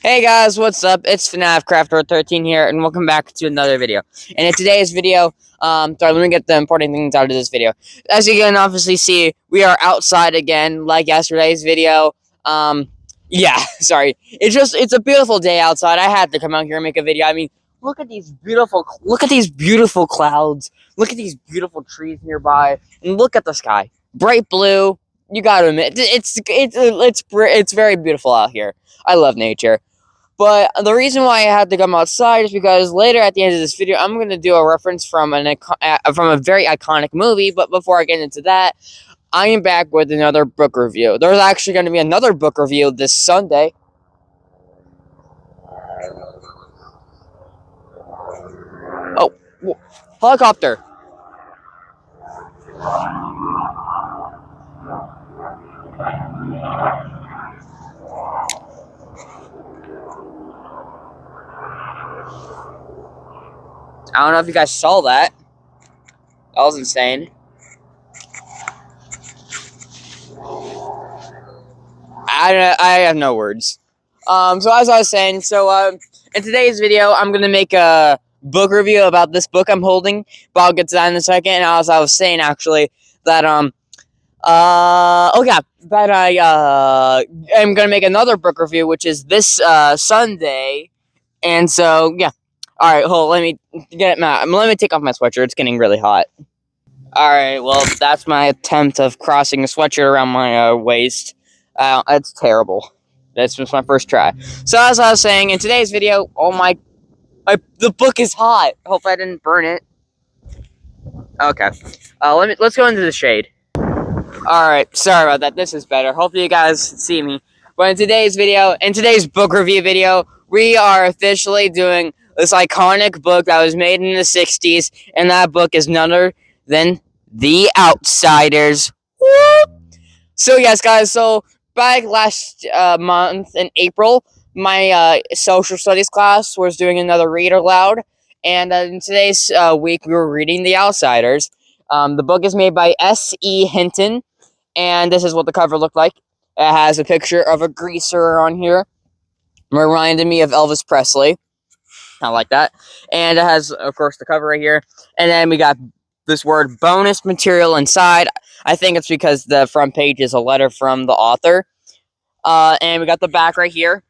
Hey guys, what's up? It's FNAF Crafter 13 here, and welcome back to another video. And in today's video, sorry, let me get the important things out of this video. As you can obviously see, we are outside again, like yesterday's video. Yeah, sorry. It's a beautiful day outside. I had to come out here and make a video. I mean, look at these beautiful clouds. Look at these beautiful trees nearby, and look at the sky, bright blue. You gotta admit, it's very beautiful out here. I love nature. But the reason why I had to come outside is because later at the end of this video, I'm going to do a reference from a very iconic movie. But before I get into that, I am back with another book review. There's actually going to be another book review this Sunday. Oh, helicopter. I don't know if you guys saw that. That was insane. I have no words. So as I was saying, in today's video, I'm gonna make a book review about this book I'm holding, but I'll get to that in a second. And as I was saying, actually, that I'm gonna make another book review, which is this Sunday. And so yeah. All right, hold. Let me take off my sweatshirt. It's getting really hot. All right, well, that's my attempt of crossing a sweatshirt around my waist. It's terrible. This was my first try. So as I was saying, in today's video, the book is hot. Hope I didn't burn it. Okay. Let's go into the shade. All right, sorry about that. This is better. Hopefully you guys see me. But in today's book review video, we are officially doing this iconic book that was made in the 60s, and that book is none other than The Outsiders. Whoop! So yes, guys, so back last month in April, my social studies class was doing another read aloud, and in today's week, we were reading The Outsiders. The book is made by S.E. Hinton, and this is what the cover looked like. It has a picture of a greaser on here, reminded me of Elvis Presley. I like that. And it has, of course, the cover right here, and then we got this word bonus material inside. I think it's because the front page is a letter from the author. And we got the back right here.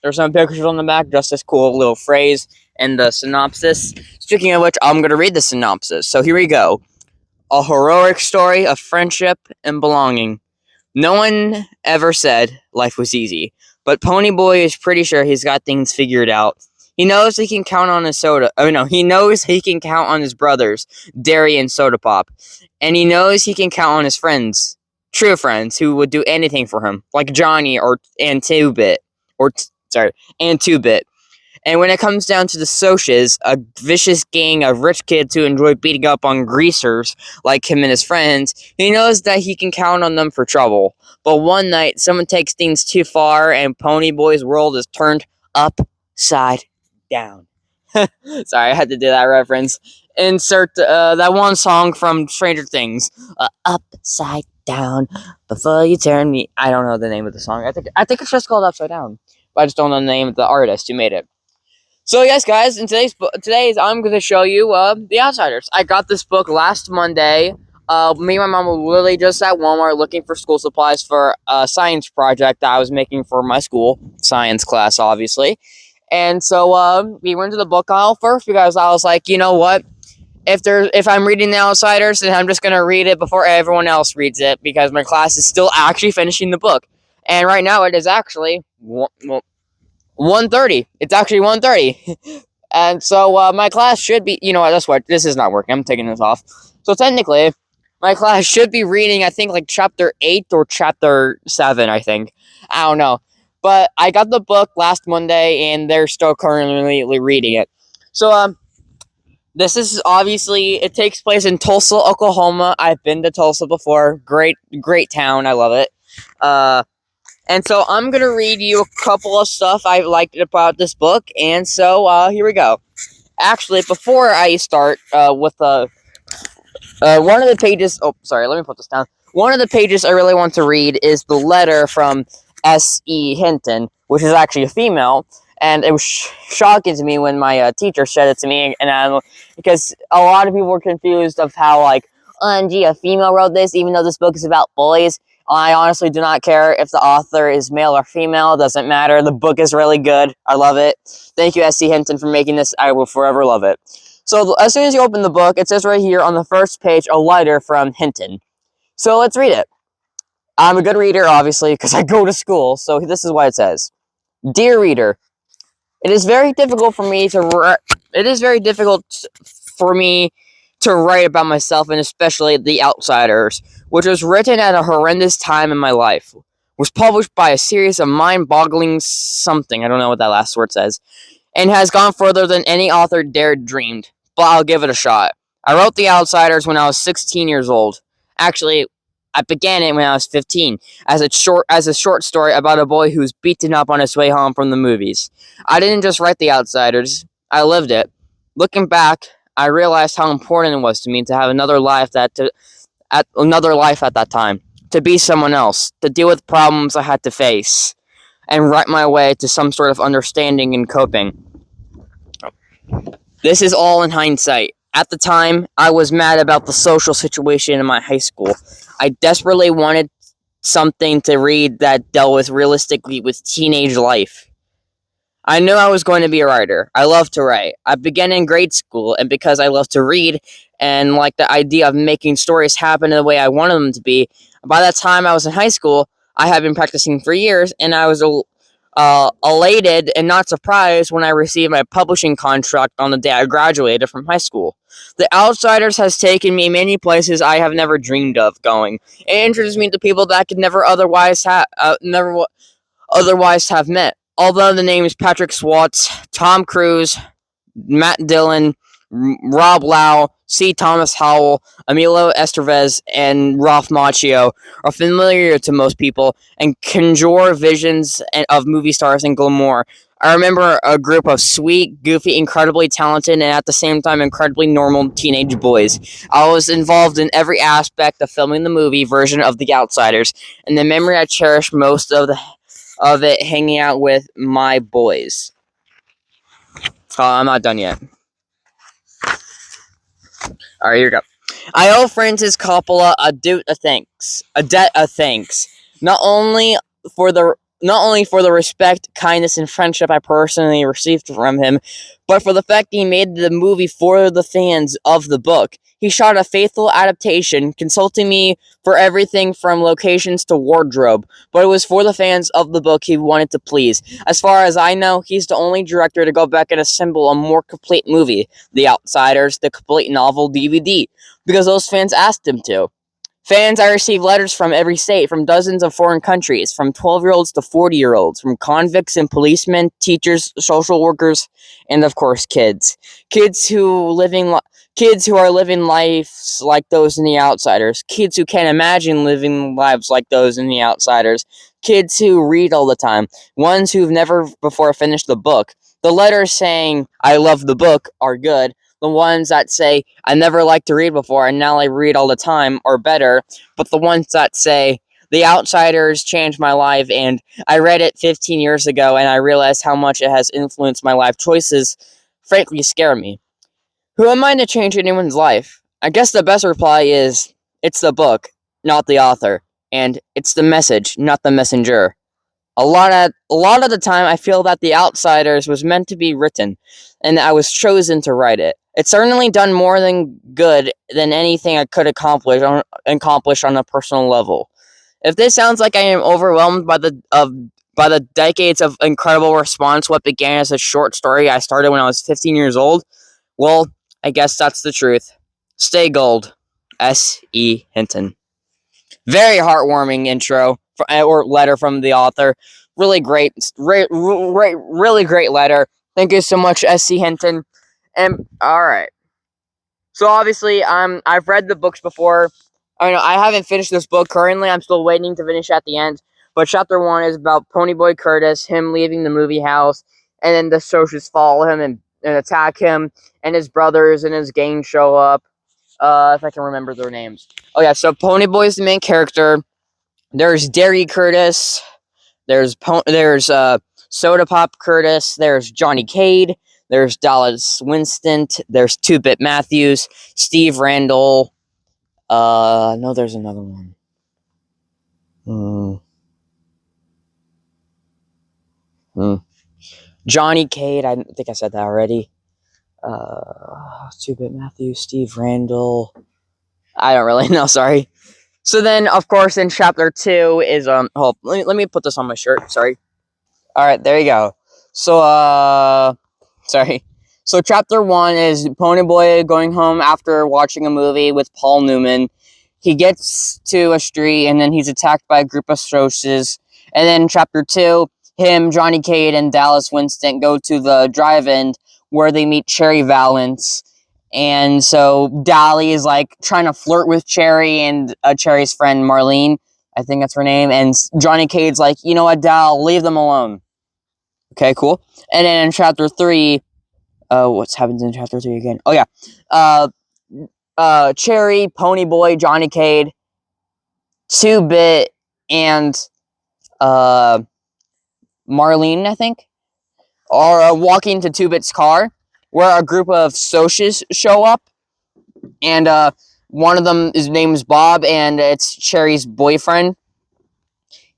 There's some pictures on the back, just this cool little phrase and the synopsis. Speaking of which, I'm going to read the synopsis. So here we go. A heroic story of friendship and belonging. No one ever said life was easy, but Ponyboy is pretty sure he's got things figured out. He knows he can count on he knows he can count on his brothers, Derry and Soda Pop. And he knows he can count on his friends, true friends, who would do anything for him, like Johnny and 2-Bit. And when it comes down to the Socias, a vicious gang of rich kids who enjoy beating up on greasers like him and his friends, he knows that he can count on them for trouble. But one night, someone takes things too far, and Ponyboy's world is turned upside down. Sorry, I had to do that reference. Insert that one song from Stranger Things. Upside down, before you turn me. I don't know the name of the song. I think it's just called Upside Down. But I just don't know the name of the artist who made it. So yes, guys, in today's I'm going to show you The Outsiders. I got this book last Monday. Me and my mom were literally just at Walmart looking for school supplies for a science project that I was making for my school science class, obviously. And so we went to the book aisle first because I was like, you know what? If I'm reading The Outsiders, then I'm just going to read it before everyone else reads it because my class is still actually finishing the book. And right now it is actually 1:30. It's actually 1:30. And so my class should be, that's what, this is not working. I'm taking this off. So technically, my class should be reading, I think, like chapter 8 or chapter 7, I think. I don't know. But I got the book last Monday, and they're still currently reading it. So, this is obviously, it takes place in Tulsa, Oklahoma. I've been to Tulsa before. Great town. I love it. And so I'm going to read you a couple of stuff I liked about this book. And so here we go. Actually, before I start with one of the pages... Oh, sorry, let me put this down. One of the pages I really want to read is the letter from S.E. Hinton, which is actually a female. And it was shocking to me when my teacher said it to me, and because a lot of people were confused of how, like, gee, a female wrote this, even though this book is about boys. I honestly do not care if the author is male or female. It doesn't matter. The book is really good. I love it. Thank you, S.C. Hinton, for making this. I will forever love it. So as soon as you open the book, it says right here on the first page, a letter from Hinton. So let's read it. I'm a good reader, obviously, because I go to school. So this is what it says. Dear reader, it is very difficult for me to write about myself, and especially The Outsiders, which was written at a horrendous time in my life. Was published by a series of mind-boggling something, I don't know what that last word says, and has gone further than any author dared dreamed. But I'll give it a shot. I wrote The Outsiders when I was 16 years old. Actually, I began it when I was 15, as a short story about a boy who was beaten up on his way home from the movies. I didn't just write The Outsiders, I lived it. Looking back, I realized how important it was to me to have another life at that time, to be someone else, to deal with problems I had to face, and write my way to some sort of understanding and coping. This is all in hindsight. At the time, I was mad about the social situation in my high school. I desperately wanted something to read that dealt with realistically with teenage life. I knew I was going to be a writer. I love to write. I began in grade school, and because I love to read and like the idea of making stories happen in the way I wanted them to be, by that time I was in high school, I had been practicing for years, and I was elated and not surprised when I received my publishing contract on the day I graduated from high school. The Outsiders has taken me many places I have never dreamed of going. It introduced me to people that I could never otherwise have met. Although the names Patrick Swayze, Tom Cruise, Matt Dillon, Rob Lau, C. Thomas Howell, Emilio Estevez, and Ralph Macchio are familiar to most people and conjure visions of movie stars and glamour. I remember a group of sweet, goofy, incredibly talented, and at the same time incredibly normal teenage boys. I was involved in every aspect of filming the movie version of The Outsiders, and the memory I cherish most of it hanging out with my boys. I'm not done yet. Alright, here we go. I owe Francis Coppola a debt of thanks. Not only for the respect, kindness, and friendship I personally received from him, but for the fact he made the movie for the fans of the book. He shot a faithful adaptation, consulting me for everything from locations to wardrobe, but it was for the fans of the book he wanted to please. As far as I know, he's the only director to go back and assemble a more complete movie, The Outsiders, the complete novel DVD, because those fans asked him to. Fans I received letters from every state, from dozens of foreign countries, from 12-year-olds to 40-year-olds, from convicts and policemen, teachers, social workers, and of course kids. Kids who are living lives like those in The Outsiders. Kids who can't imagine living lives like those in The Outsiders. Kids who read all the time. Ones who've never before finished the book. The letters saying, I love the book, are good. The ones that say, I never liked to read before and now I read all the time, are better. But the ones that say, The Outsiders changed my life and I read it 15 years ago and I realized how much it has influenced my life choices, frankly scare me. Who am I to change anyone's life? I guess the best reply is, it's the book, not the author. And it's the message, not the messenger. A lot of the time, I feel that The Outsiders was meant to be written, and I was chosen to write it. It's certainly done more than good than anything I could accomplish on a personal level. If this sounds like I am overwhelmed by the decades of incredible response, what began as a short story I started when I was 15 years old, well, I guess that's the truth. Stay gold. S.E. Hinton. Very heartwarming intro or letter from the author. Really great, really great letter. Thank you so much, S.C. Hinton. And all right. So obviously, I've read the books before. I haven't finished this book currently. I'm still waiting to finish at the end. But chapter 1 is about Ponyboy Curtis, him leaving the movie house, and then the socials follow him and attack him, and his brothers and his gang show up. If I can remember their names. Oh yeah, so Ponyboy is the main character. There's Derry Curtis, There's Soda Pop Curtis. There's Johnny Cade. There's Dallas Winston. There's Two Bit Matthews. Steve Randall. No, there's another one. Johnny Cade. I think I said that already. Two Bit Matthews. Steve Randall. I don't really know. Sorry. So then, of course, in chapter 2 is Oh, let me put this on my shirt. Sorry. All right, there you go. So sorry. So chapter 1 is Ponyboy going home after watching a movie with Paul Newman. He gets to a street and then he's attacked by a group of Strosses. And then chapter 2, him, Johnny Cade, and Dallas Winston go to the drive-in where they meet Cherry Valance. And so Dolly is like trying to flirt with Cherry and Cherry's friend Marlene. I think that's her name. And Johnny Cade's like, you know what, Dal, leave them alone. Okay, cool. And then in chapter 3, what's happens in chapter 3 again? Oh yeah. Cherry, Ponyboy, Johnny Cade, 2-Bit, and Marlene, I think, are walking to 2-Bit's car, where a group of Soches show up, and one of them, his name is Bob, and it's Cherry's boyfriend.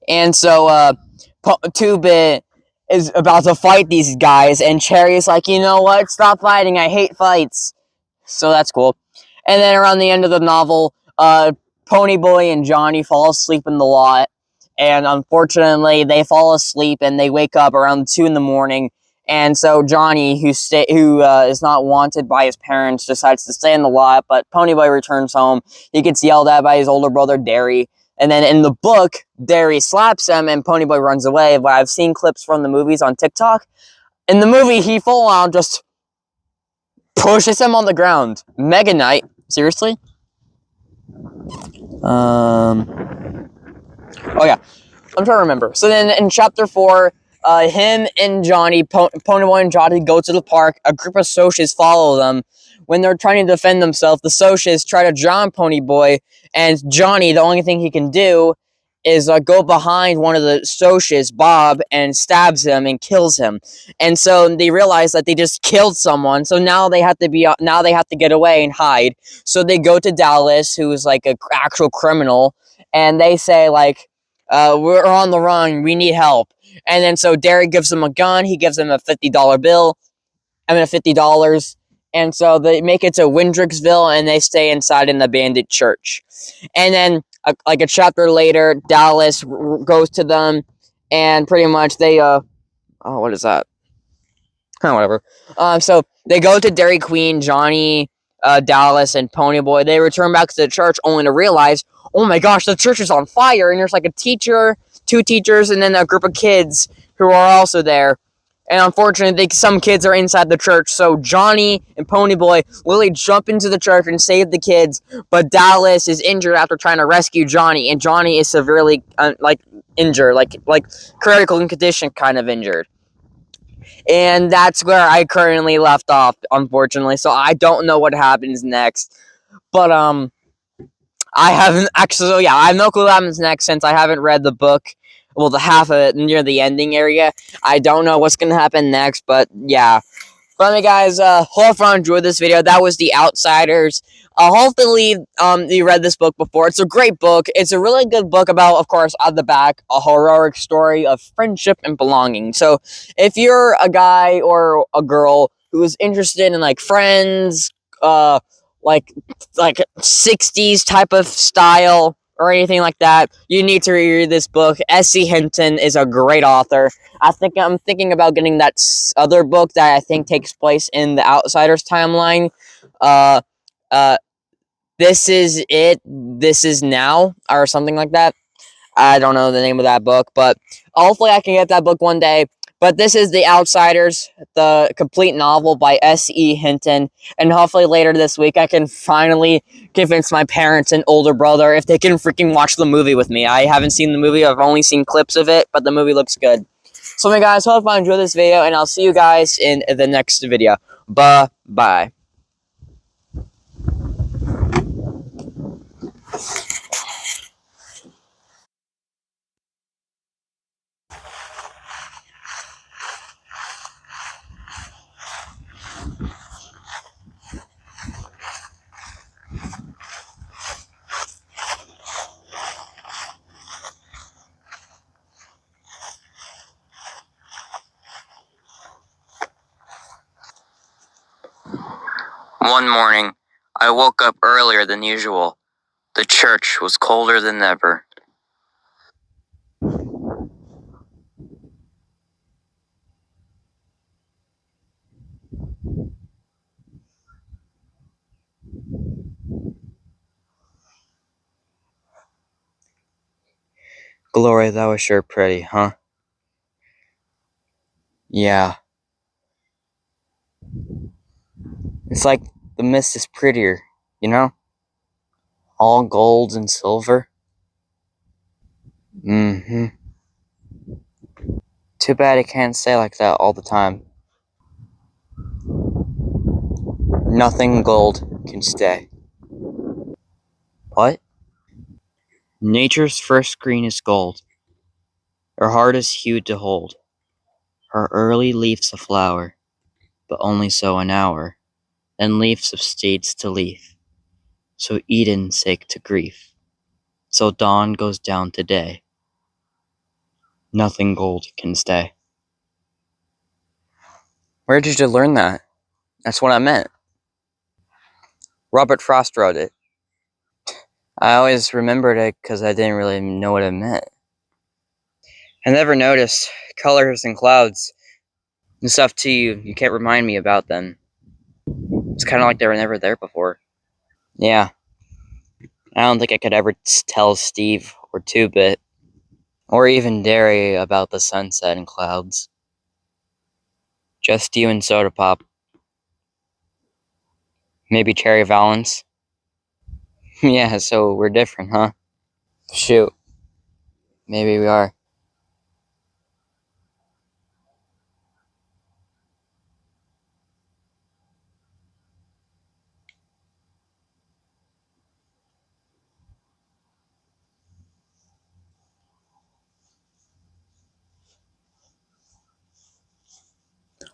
And so 2-Bit is about to fight these guys, and Cherry's like, you know what? Stop fighting. I hate fights. So that's cool. And then around the end of the novel, Ponyboy and Johnny fall asleep in the lot, and unfortunately, they fall asleep and they wake up around 2 in the morning. And so Johnny, who is not wanted by his parents, decides to stay in the lot. But Ponyboy returns home. He gets yelled at by his older brother Derry. And then in the book, Derry slaps him and Ponyboy runs away. But I've seen clips from the movies on TikTok. In the movie, he full on just pushes him on the ground. Mega Knight. Seriously? Oh yeah. I'm trying to remember. So then in chapter 4, him and Johnny, Ponyboy and Johnny go to the park. A group of Soches follow them. When they're trying to defend themselves, the Soches try to drown Ponyboy, and Johnny, the only thing he can do is go behind one of the Soches, Bob, and stabs him and kills him. And so they realize that they just killed someone. So now they have to get away and hide. So they go to Dallas, who is like an actual criminal, and they say like, we're on the run. We need help. And then so Derek gives him a gun. He gives him a $50 bill. $50. And so they make it to Windrixville and they stay inside an abandoned church. And then like a chapter later, Dallas goes to them and pretty much they what is that? Whatever. So they go to Dairy Queen, Johnny, Dallas, and Ponyboy. They return back to the church only to realize, oh my gosh, the church is on fire, and there's like a teacher, 2 teachers, and then a group of kids who are also there. And unfortunately, some kids are inside the church, so Johnny and Ponyboy literally jump into the church and save the kids, but Dallas is injured after trying to rescue Johnny, and Johnny is severely, injured, like critical condition kind of injured. And that's where I currently left off, unfortunately, so I don't know what happens next. But, I haven't actually, so yeah, I have no clue what happens next since I haven't read the book. Well, the half of it near the ending area. I don't know what's gonna happen next, but yeah. But anyway, guys, hope you enjoyed this video. That was The Outsiders. Hopefully, you read this book before. It's a great book. It's a really good book about, of course, at the back, a heroic story of friendship and belonging. So, if you're a guy or a girl who is interested in, like, friends, like 60s type of style or anything like that, you need to read this book. S.C. Hinton is a great author. I'm thinking about getting that other book that I think takes place in the Outsiders timeline. This is it. This is now, or something like that. I don't know the name of that book, but hopefully I can get that book one day. But this is The Outsiders, the complete novel by S.E. Hinton. And hopefully later this week I can finally convince my parents and older brother if they can freaking watch the movie with me. I haven't seen the movie. I've only seen clips of it, but the movie looks good. So, anyway, guys, hope you enjoyed this video, and I'll see you guys in the next video. Bye-bye. One morning, I woke up earlier than usual. The church was colder than ever. Gloria, that was sure pretty, huh? Yeah. It's like the mist is prettier, you know? All gold and silver. Mm-hmm. Too bad it can't stay like that all the time. Nothing gold can stay. What? Nature's first greenest gold. Her heart is hued to hold. Her early leaf's a flower, but only so an hour. Then leaves of states to leaf. So Eden sake to grief. So dawn goes down to day. Nothing gold can stay. Where did you learn that? That's what I meant. Robert Frost wrote it. I always remembered it because I didn't really know what it meant. I never noticed colors and clouds and stuff too. You can't remind me about them. It's kind of like they were never there before. Yeah, I don't think I could ever tell Steve or Two-Bit or even Derry about the sunset and clouds. Just you and Soda Pop. Maybe Cherry Valance. Yeah, so we're different, huh? Shoot, maybe we are.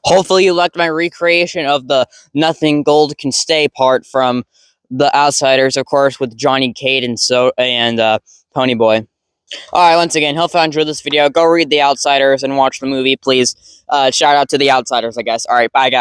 Hopefully you liked my recreation of the nothing gold can stay part from The Outsiders, of course, with Johnny Cade and Ponyboy. Alright, once again, hope you enjoyed this video. Go read The Outsiders and watch the movie, please. Shout out to The Outsiders, I guess. Alright, bye, guys.